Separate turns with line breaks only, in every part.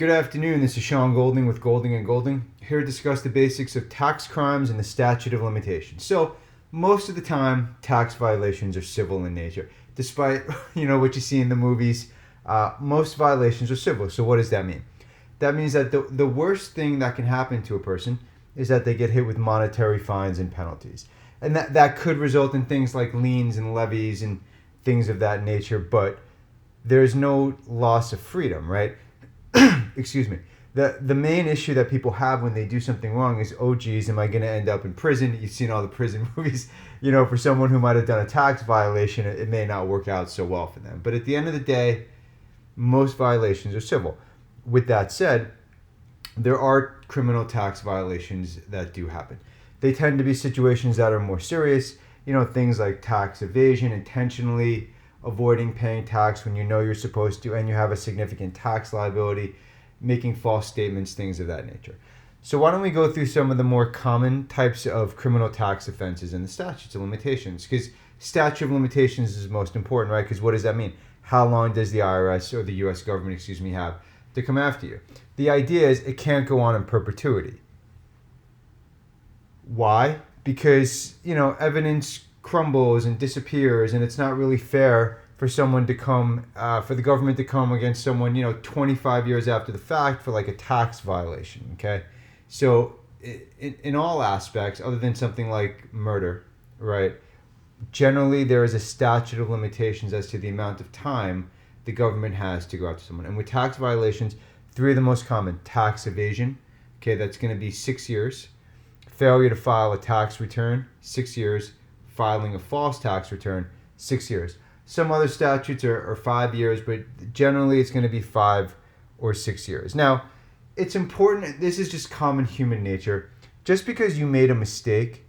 Good afternoon, this is Sean Golding with Golding & Golding, here to discuss the basics of tax crimes and the statute of limitations. So, most of the time, tax violations are civil in nature. Despite, what you see in the movies, most violations are civil. So what does that mean? That means that the worst thing that can happen to a person is that they get hit with monetary fines and penalties. And that could result in things like liens and levies and things of that nature, but there's no loss of freedom, right? Excuse me. The main issue that people have when they do something wrong is, oh geez, am I going to end up in prison? You've seen all the prison movies. For someone who might have done a tax violation, it may not work out so well for them. But at the end of the day, most violations are civil. With that said, there are criminal tax violations that do happen. They tend to be situations that are more serious, things like tax evasion, intentionally avoiding paying tax when you know you're supposed to and you have a significant tax liability, making false statements, things of that nature. So why don't we go through some of the more common types of criminal tax offenses and the statutes of limitations? Because statute of limitations is most important, right? Because what does that mean? How long does the IRS or the U.S. government, have to come after you? The idea is it can't go on in perpetuity. Why? Because, evidence crumbles and disappears, and it's not really fair for someone to come, for the government to come against someone, 25 years after the fact for like a tax violation, okay? So in all aspects, other than something like murder, right, generally there is a statute of limitations as to the amount of time the government has to go after someone. And with tax violations, three of the most common: tax evasion, okay, that's going to be 6 years; failure to file a tax return, 6 years; filing a false tax return, 6 years. Some other statutes are 5 years, but generally it's going to be 5 or 6 years. Now, it's important, this is just common human nature. Just because you made a mistake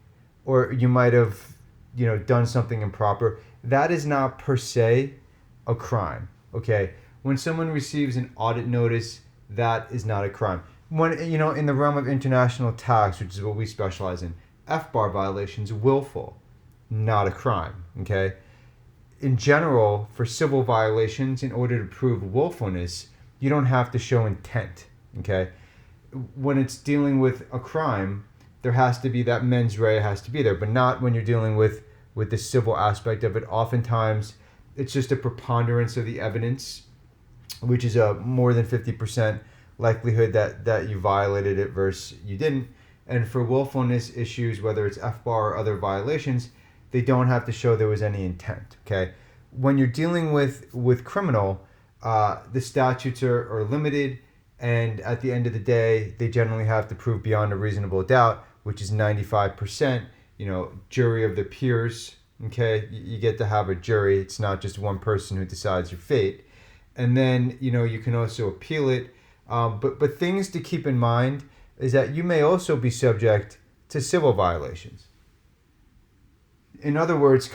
or you might have, done something improper, that is not per se a crime, okay? When someone receives an audit notice, that is not a crime. When, in the realm of international tax, which is what we specialize in, F-bar violations, willful, not a crime, okay? In general, for civil violations, in order to prove willfulness, you don't have to show intent, okay? When it's dealing with a crime, there has to be that mens rea has to be there, but not when you're dealing with the civil aspect of it. Oftentimes, it's just a preponderance of the evidence, which is a more than 50% likelihood that you violated it versus you didn't. And for willfulness issues, whether it's F-bar or other violations, they don't have to show there was any intent, okay? When you're dealing with criminal, the statutes are limited, and at the end of the day, they generally have to prove beyond a reasonable doubt, which is 95%, jury of the peers, okay? You get to have a jury. It's not just one person who decides your fate. And then, you can also appeal it. But things to keep in mind is that you may also be subject to civil violations. In other words,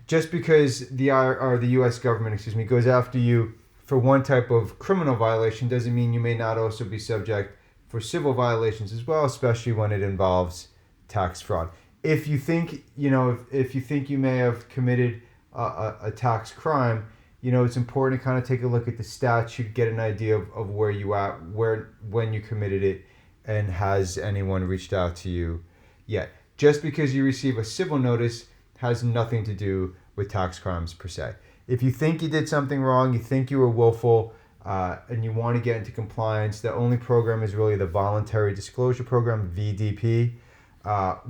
just because the U.S. government, goes after you for one type of criminal violation doesn't mean you may not also be subject for civil violations as well, especially when it involves tax fraud. If you think, if you think you may have committed a tax crime, it's important to kind of take a look at the statute, get an idea of where you at, when you committed it, and has anyone reached out to you yet. Just because you receive a civil notice has nothing to do with tax crimes per se. If you think you did something wrong, you think you were willful, and you want to get into compliance, the only program is really the Voluntary Disclosure Program, VDP,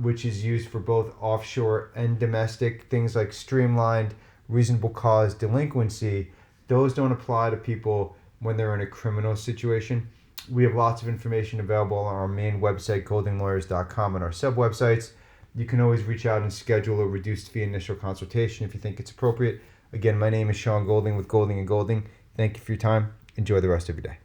which is used for both offshore and domestic. Things like streamlined, reasonable cause delinquency, those don't apply to people when they're in a criminal situation. We have lots of information available on our main website, goldinglawyers.com, and our sub-websites. You can always reach out and schedule a reduced fee initial consultation if you think it's appropriate. Again, my name is Sean Golding with Golding & Golding. Thank you for your time. Enjoy the rest of your day.